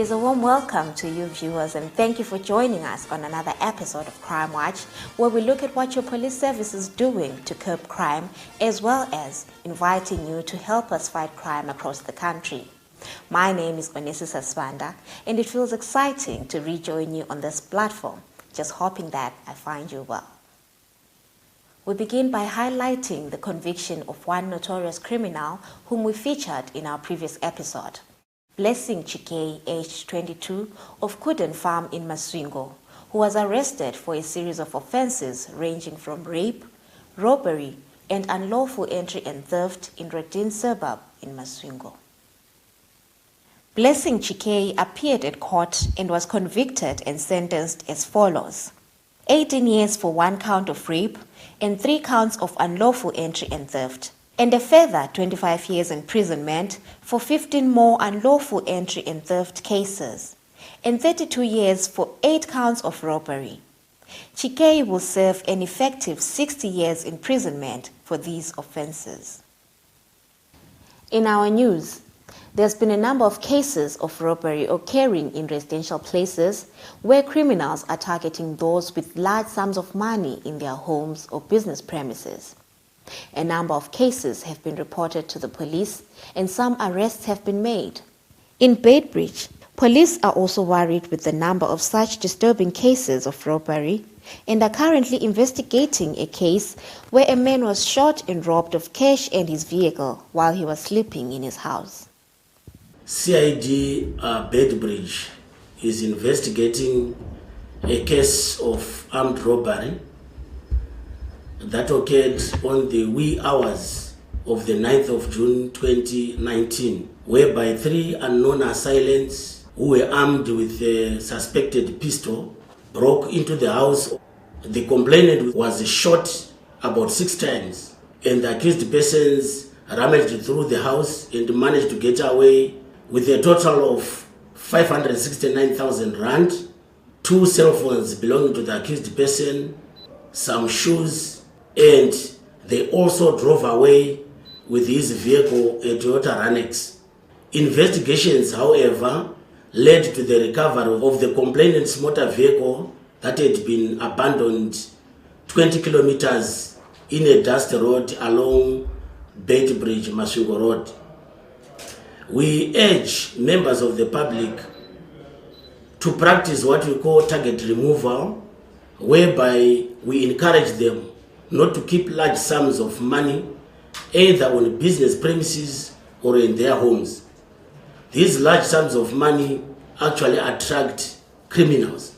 is a warm welcome to you viewers, and thank you for joining us on another episode of Crime Watch, where we look at what your police service is doing to curb crime, as well as inviting you to help us fight crime across the country. My name is Onesisa Swanda, and it feels exciting to rejoin you on this platform, just hoping that I find you well. We begin by highlighting the conviction of one notorious criminal whom we featured in our previous episode. Blessing Chikei, aged 22, of Kuden Farm in Masvingo, who was arrested for a series of offenses ranging from rape, robbery, and unlawful entry and theft in Redin suburb in Masvingo. Blessing Chikei appeared at court and was convicted and sentenced as follows: 18 years for 1 count of rape and 3 counts of unlawful entry and theft, and a further 25 years imprisonment for 15 more unlawful entry and theft cases, and 32 years for 8 counts of robbery. Chikei will serve an effective 60 years imprisonment for these offenses. In our news, there's been a number of cases of robbery occurring in residential places where criminals are targeting those with large sums of money in their homes or business premises. A number of cases have been reported to the police and some arrests have been made. In Beitbridge, police are also worried with the number of such disturbing cases of robbery and are currently investigating a case where a man was shot and robbed of cash and his vehicle while he was sleeping in his house. CID Beitbridge is investigating a case of armed robbery that occurred on the wee hours of the 9th of June 2019, whereby 3 unknown assailants who were armed with a suspected pistol broke into the house. The complainant was shot about 6 times, and the accused persons rummaged through the house and managed to get away with a total of 569,000 rand, 2 cell phones belonging to the accused person, some shoes, and they also drove away with his vehicle, a Toyota Ranex. Investigations, however, led to the recovery of the complainant's motor vehicle that had been abandoned 20 kilometers in a dust road along Beitbridge Masvingo Road. We urge members of the public to practice what we call target removal, whereby we encourage them not to keep large sums of money either on business premises or in their homes. These large sums of money actually attract criminals.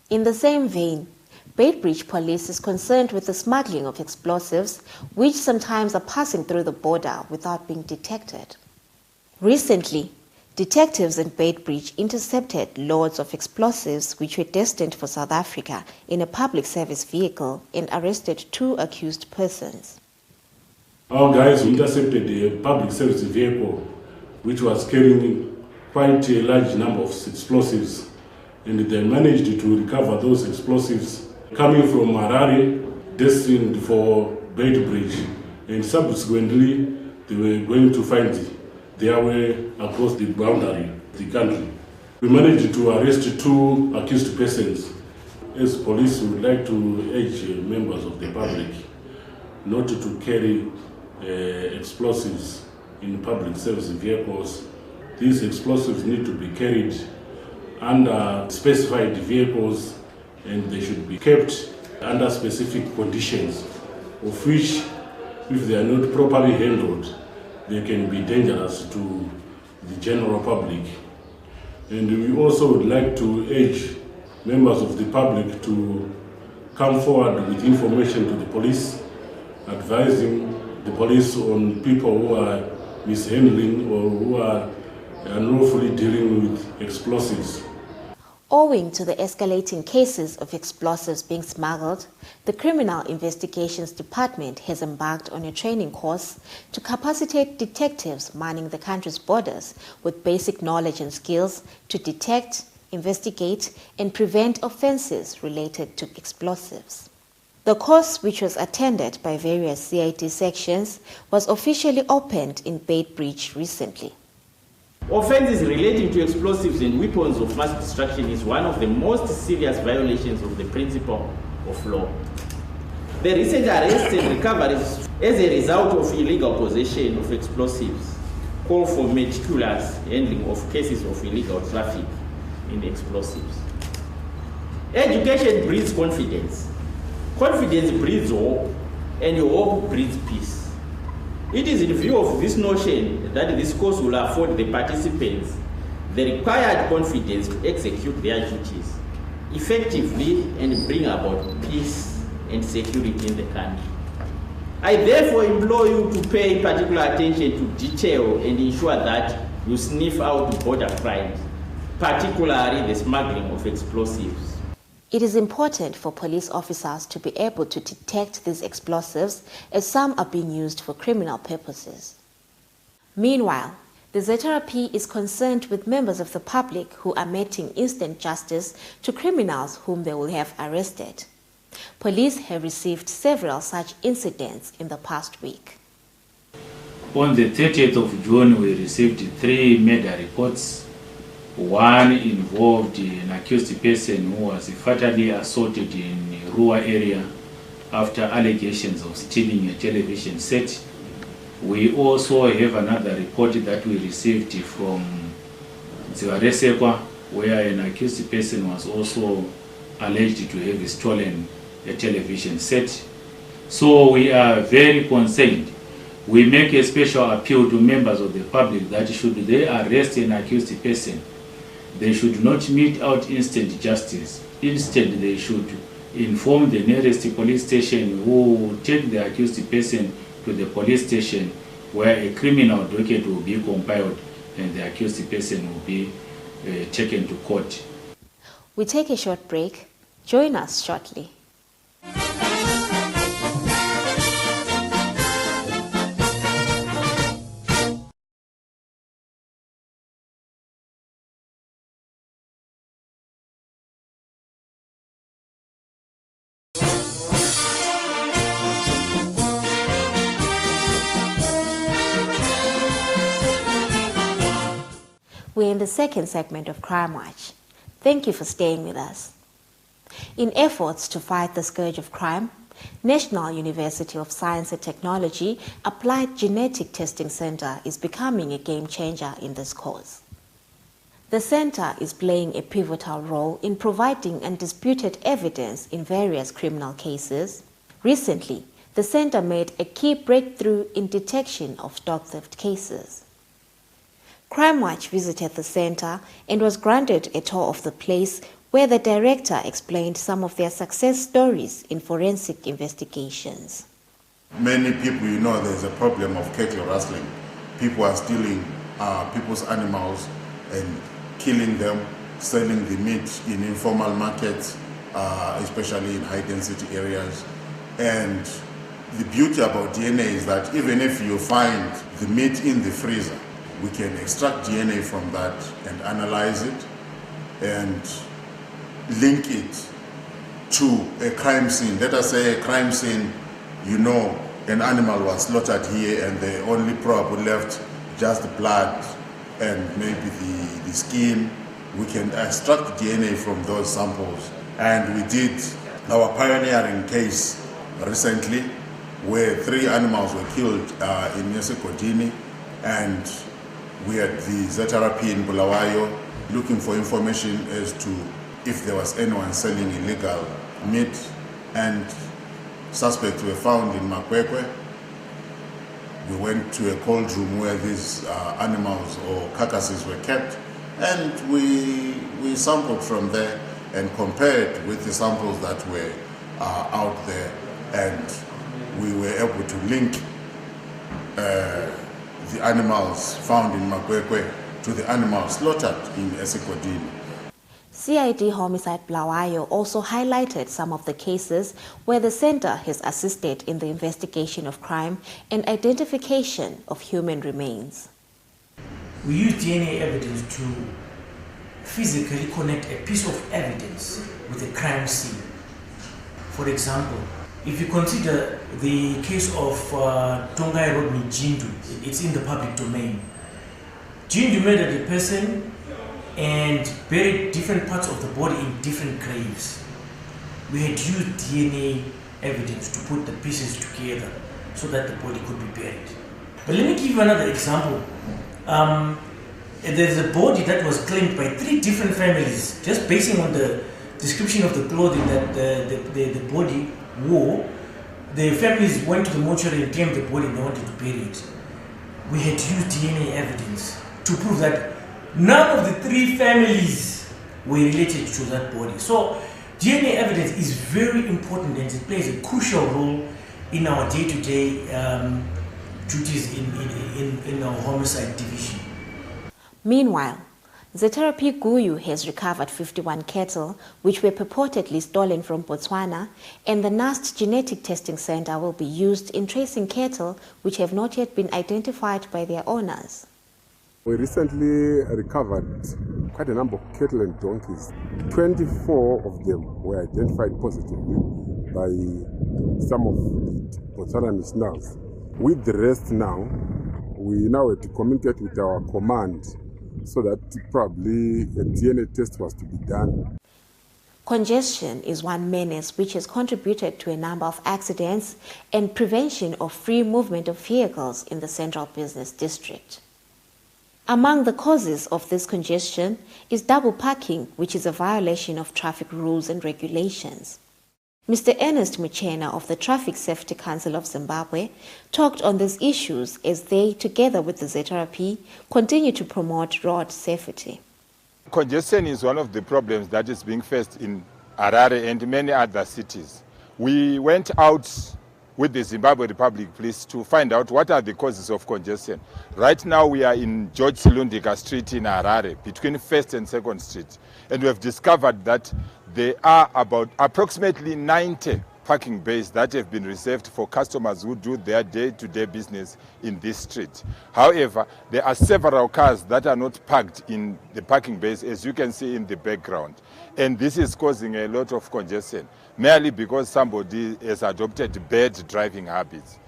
In the same vein, Beitbridge Police is concerned with the smuggling of explosives, which sometimes are passing through the border without being detected. Recently, detectives in Beitbridge intercepted loads of explosives which were destined for South Africa in a public service vehicle and arrested 2 accused persons. Our guys intercepted a public service vehicle which was carrying quite a large number of explosives, and they managed to recover those explosives coming from Harare, destined for Beitbridge, and subsequently they were going to find their way across the boundary of the country. We managed to arrest 2 accused persons. As police, we would like to urge members of the public not to carry explosives in public service vehicles. These explosives need to be carried under specified vehicles, and they should be kept under specific conditions, of which, if they are not properly handled, they can be dangerous to the general public. And we also would like to urge members of the public to come forward with information to the police, advising the police on people who are mishandling or who are unlawfully dealing with explosives. Owing to the escalating cases of explosives being smuggled, the Criminal Investigations Department has embarked on a training course to capacitate detectives manning the country's borders with basic knowledge and skills to detect, investigate, and prevent offenses related to explosives. The course, which was attended by various CID sections, was officially opened in Beitbridge recently. Offences relating to explosives and weapons of mass destruction is one of the most serious violations of the principle of law. The recent arrests and recoveries as a result of illegal possession of explosives call for meticulous handling of cases of illegal traffic in explosives. Education breeds confidence. Confidence breeds hope, and hope breeds peace. It is in view of this notion that this course will afford the participants the required confidence to execute their duties effectively and bring about peace and security in the country. I therefore implore you to pay particular attention to detail and ensure that you sniff out border crimes, particularly the smuggling of explosives. It is important for police officers to be able to detect these explosives, as some are being used for criminal purposes. Meanwhile, the ZRP is concerned with members of the public who are meting instant justice to criminals whom they will have arrested. Police have received several such incidents in the past week. On the 30th of June, we received 3 murder reports. One involved an accused person who was fatally assaulted in a rural area after allegations of stealing a television set. We also have another report that we received from Ziwaresekwa, where an accused person was also alleged to have stolen a television set. So we are very concerned. We make a special appeal to members of the public that should they arrest an accused person, they should not mete out instant justice. Instead, they should inform the nearest police station, who will take the accused person to the police station, where a criminal docket will be compiled and the accused person will be taken to court. We take a short break. Join us shortly. We're in the second segment of Crime Watch. Thank you for staying with us. In efforts to fight the scourge of crime, National University of Science and Technology Applied Genetic Testing Center is becoming a game changer in this cause. The center is playing a pivotal role in providing undisputed evidence in various criminal cases. Recently, the center made a key breakthrough in detection of stock theft cases. Crime Watch visited the center and was granted a tour of the place, where the director explained some of their success stories in forensic investigations. Many people, there's a problem of cattle rustling. People are stealing people's animals and killing them, selling the meat in informal markets, especially in high-density areas. And the beauty about DNA is that even if you find the meat in the freezer, we can extract DNA from that and analyze it and link it to a crime scene. Let us say a crime scene, an animal was slaughtered here and the only probe left just the blood and maybe the skin. We can extract DNA from those samples. And we did our pioneering case recently, where 3 animals were killed in Nyesekodini, and we had the ZRP in Bulawayo looking for information as to if there was anyone selling illegal meat, and suspects were found in Makwekwe. We went to a cold room where these animals or carcasses were kept, and we sampled from there and compared with the samples that were out there, and we were able to link the animals found in Makwekwe to the animals slaughtered in Esekodini. CID Homicide Bulawayo also highlighted some of the cases where the center has assisted in the investigation of crime and identification of human remains. We use DNA evidence to physically connect a piece of evidence with a crime scene. For example, if you consider the case of Tongai Road Mijindu, it's in the public domain. Gene murdered the person and buried different parts of the body in different graves. We had used DNA evidence to put the pieces together so that the body could be buried. But let me give you another example. There's a body that was claimed by 3 different families, just basing on the description of the clothing that the body wore. The families went to the mortuary and claimed the body and they wanted to bury it. We had used DNA evidence to prove that none of the 3 families were related to that body. So DNA evidence is very important and it plays a crucial role in our day-to-day duties in our homicide division. Meanwhile, Zeterapi Guyu has recovered 51 cattle which were purportedly stolen from Botswana, and the NAST Genetic Testing Center will be used in tracing cattle which have not yet been identified by their owners. We recently recovered quite a number of cattle and donkeys. 24 of them were identified positively by some of the Botswana nationals. With the rest now, we now have to communicate with our command so that probably a DNA test was to be done. Congestion is one menace which has contributed to a number of accidents and prevention of free movement of vehicles in the Central Business District. Among the causes of this congestion is double parking, which is a violation of traffic rules and regulations. Mr. Ernest Muchena of the Traffic Safety Council of Zimbabwe talked on these issues as they, together with the Zeterapi, continue to promote road safety. Congestion is one of the problems that is being faced in Harare and many other cities. We went out with the Zimbabwe Republic Police to find out what are the causes of congestion. Right now we are in George Silundika Street in Harare, between 1st and 2nd Street, and we have discovered that there are about approximately 90 parking bays that have been reserved for customers who do their day-to-day business in this street. However, there are several cars that are not parked in the parking bays, as you can see in the background. And this is causing a lot of congestion, merely because somebody has adopted bad driving habits.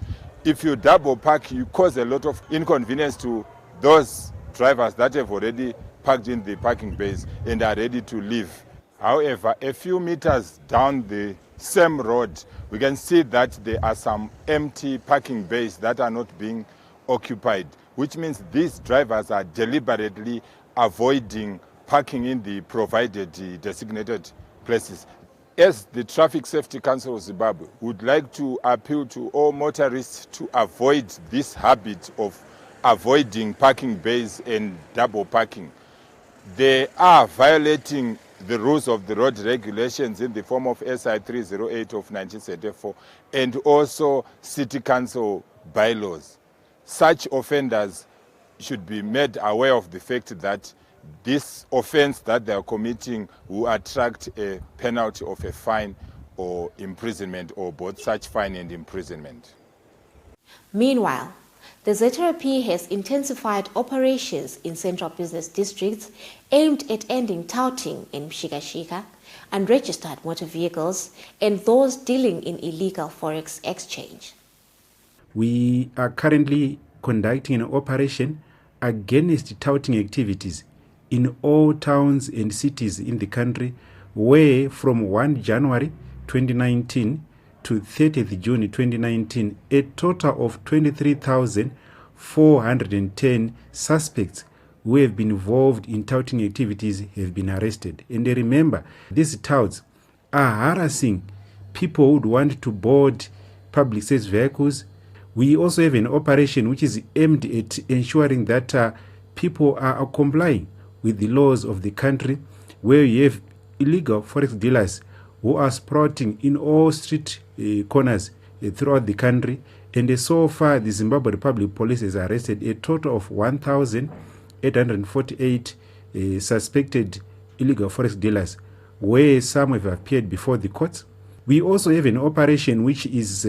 If you double park, you cause a lot of inconvenience to those drivers that have already parked in the parking bays and are ready to leave. However, a few meters down the same road, we can see that there are some empty parking bays that are not being occupied, which means these drivers are deliberately avoiding parking in the provided designated places. As the Traffic Safety Council of Zimbabwe would like to appeal to all motorists to avoid this habit of avoiding parking bays and double parking. They are violating the rules of the road regulations in the form of SI 308 of 1974 and also City Council bylaws. Such offenders should be made aware of the fact that this offense that they are committing will attract a penalty of a fine or imprisonment, or both such fine and imprisonment. Meanwhile, the Zeterapi has intensified operations in central business districts aimed at ending touting in Mshika-Shika, unregistered motor vehicles, and those dealing in illegal forex exchange. We are currently conducting an operation against touting activities in all towns and cities in the country, where from 1 January 2019 to 30th June 2019, a total of 23,410 suspects who have been involved in touting activities have been arrested. And remember, these touts are harassing people who would want to board public service vehicles. We also have an operation which is aimed at ensuring that people are complying with the laws of the country, where you have illegal forex dealers who are sprouting in all street corners throughout the country. And so far, the Zimbabwe Republic Police has arrested a total of 1,848 suspected illegal forex dealers, where some have appeared before the courts. We also have an operation which is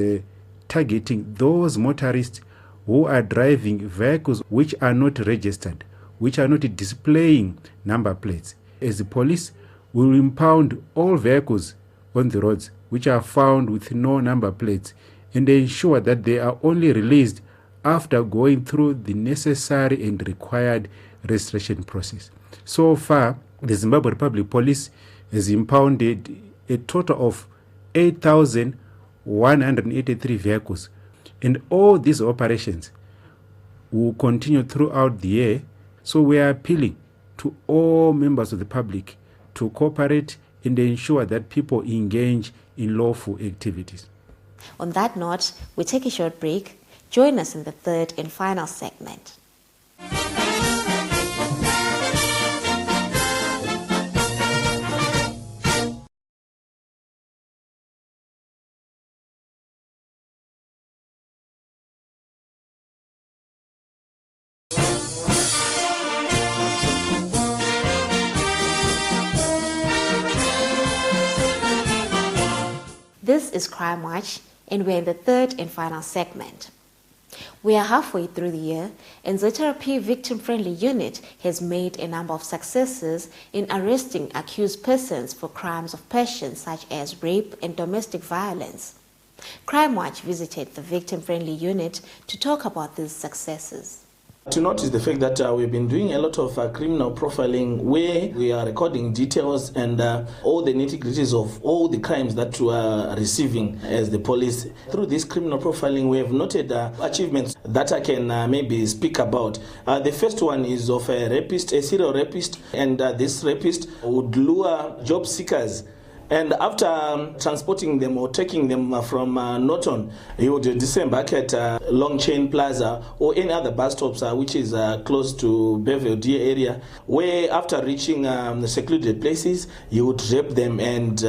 targeting those motorists who are driving vehicles which are not registered, which are not displaying number plates. As the police, we will impound all vehicles on the roads which are found with no number plates, and ensure that they are only released after going through the necessary and required registration process. So far, the Zimbabwe Republic Police has impounded a total of 8,183 vehicles. And all these operations will continue throughout the year. So we are appealing to all members of the public to cooperate and ensure that people engage in lawful activities. On that note, we take a short break. Join us in the third and final segment. This is Crime Watch, and we're in the third and final segment. We are halfway through the year, and ZRP Victim-Friendly Unit has made a number of successes in arresting accused persons for crimes of passion such as rape and domestic violence. Crime Watch visited the Victim-Friendly Unit to talk about these successes. To notice the fact that we've been doing a lot of criminal profiling where we are recording details and all the nitty-gritties of all the crimes that we are receiving as the police. Through this criminal profiling, we have noted achievements that I can maybe speak about. The first one is of a rapist, a serial rapist, and this rapist would lure job seekers. And after transporting them or taking them from Norton, he would disembark at Long Chain Plaza or any other bus stops which is close to Belvedere area, where after reaching the secluded places, he would rape them and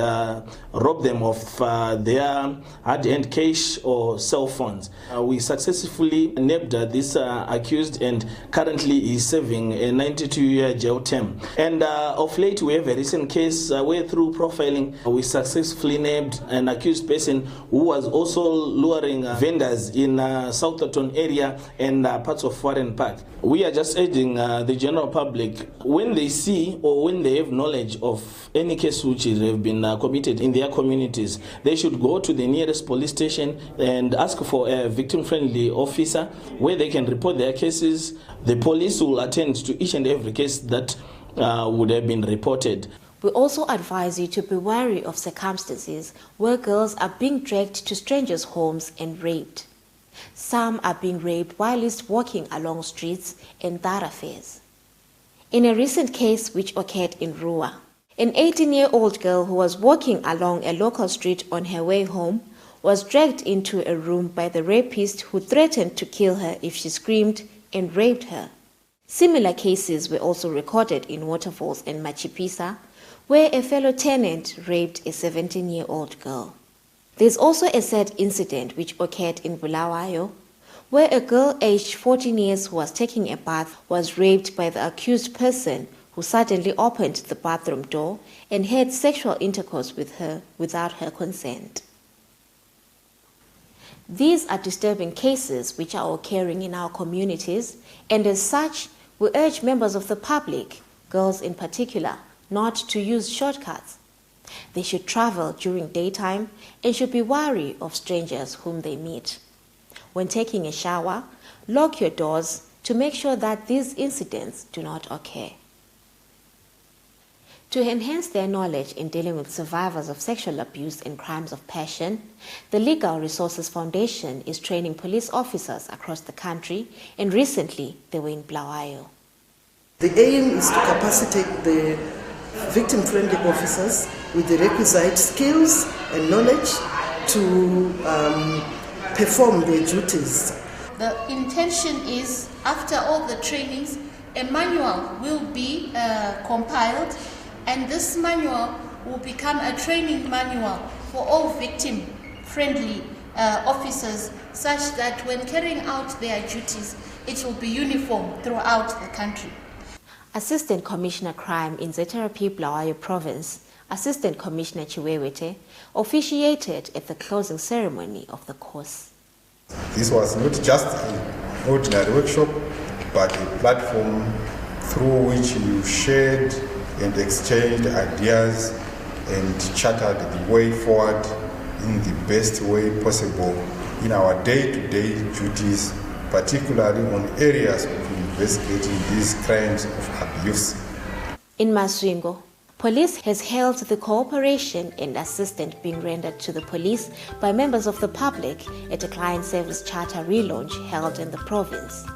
rob them of their hard-earned cash or cell phones. We successfully nabbed this accused, and currently he is serving a 92-year jail term. And of late, we have a recent case where through profiling, we successfully nabbed an accused person who was also luring vendors in Southerton area and parts of Warren Park. We are just urging the general public, when they see or when they have knowledge of any case which have been committed in their communities, they should go to the nearest police station and ask for a victim-friendly officer where they can report their cases. The police will attend to each and every case that would have been reported. We also advise you to be wary of circumstances where girls are being dragged to strangers' homes and raped. Some are being raped whilst walking along streets and thoroughfares. In a recent case which occurred in Rua, an 18-year-old girl who was walking along a local street on her way home was dragged into a room by the rapist who threatened to kill her if she screamed and raped her. Similar cases were also recorded in Waterfalls and Machipisa, where a fellow tenant raped a 17-year-old girl. There's also a sad incident which occurred in Bulawayo, where a girl aged 14 years who was taking a bath was raped by the accused person who suddenly opened the bathroom door and had sexual intercourse with her without her consent. These are disturbing cases which are occurring in our communities, and as such, we urge members of the public, girls in particular, not to use shortcuts. They should travel during daytime and should be wary of strangers whom they meet. When taking a shower, lock your doors to make sure that these incidents do not occur. To enhance their knowledge in dealing with survivors of sexual abuse and crimes of passion, the Legal Resources Foundation is training police officers across the country, and recently they were in Bulawayo. The aim is to capacitate the victim-friendly officers with the requisite skills and knowledge to perform their duties. The intention is, after all the trainings, a manual will be compiled, and this manual will become a training manual for all victim-friendly officers, such that when carrying out their duties, it will be uniform throughout the country. Assistant Commissioner Crime in ZRP Bulawayo Province, Assistant Commissioner Chiwewete, officiated at the closing ceremony of the course. This was not just an ordinary workshop, but a platform through which you shared and exchanged ideas and charted the way forward in the best way possible in our day-to-day duties, particularly on areas of investigating these crimes of abuse. In Masvingo, police has hailed the cooperation and assistance being rendered to the police by members of the public at a client service charter relaunch held in the province.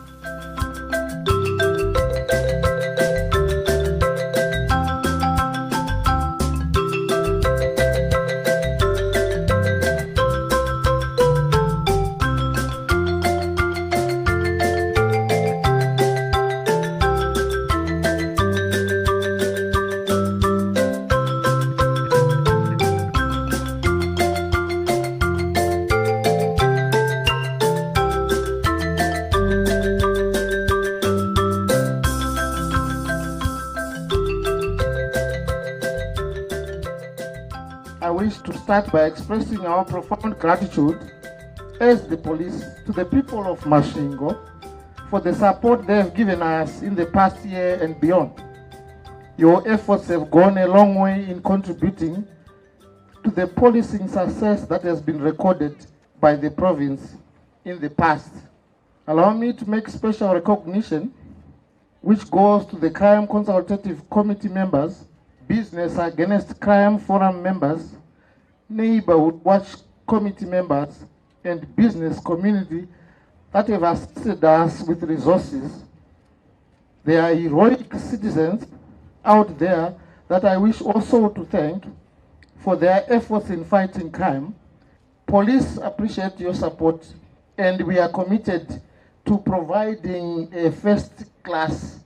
I wish to start by expressing our profound gratitude as the police to the people of Masvingo for the support they have given us in the past year and beyond. Your efforts have gone a long way in contributing to the policing success that has been recorded by the province in the past. Allow me to make special recognition which goes to the Crime Consultative Committee members, Business Against Crime Forum members, Neighborhood Watch Committee members, and business community that have assisted us with resources. They are heroic citizens out there that I wish also to thank for their efforts in fighting crime. Police appreciate your support, and we are committed to providing a first-class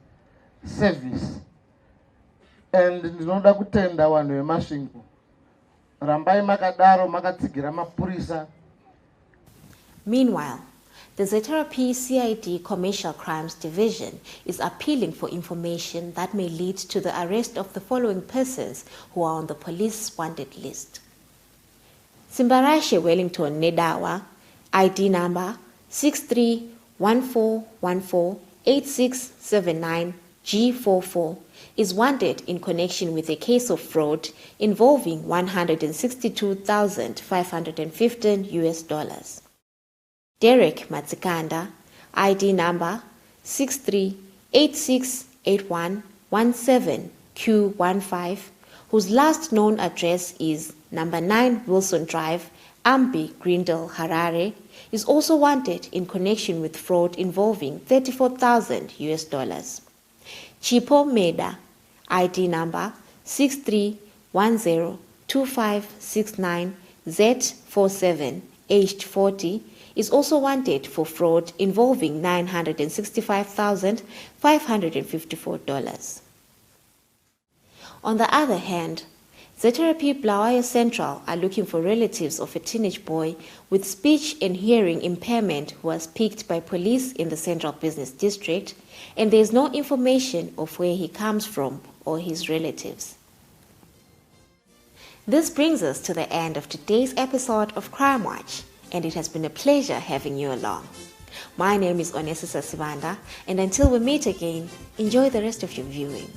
service. And ndinoda kutenda vanhu veMasvingo, rambai makadaro makatsigira mapurisa. Meanwhile, the ZRP CID Commercial Crimes Division is appealing for information that may lead to the arrest of the following persons who are on the police wanted list. Simbarashe Wellington Nedawa, ID number 6314148679G44, is wanted in connection with a case of fraud involving $162,515. Derek Matsikanda, ID number 63868117Q15, whose last known address is number 9 Wilson Drive, Ambi, Grindel, Harare, is also wanted in connection with fraud involving $34,000. Chipo Meda, ID number 63102569Z47, aged 40, is also wanted for fraud involving $965,554. On the other hand, ZRP Blawayo Central are looking for relatives of a teenage boy with speech and hearing impairment who was picked by police in the Central Business District, and there is no information of where he comes from or his relatives. This brings us to the end of today's episode of Crime Watch, and it has been a pleasure having you along. My name is Onesisa Sibanda, and until we meet again, enjoy the rest of your viewing.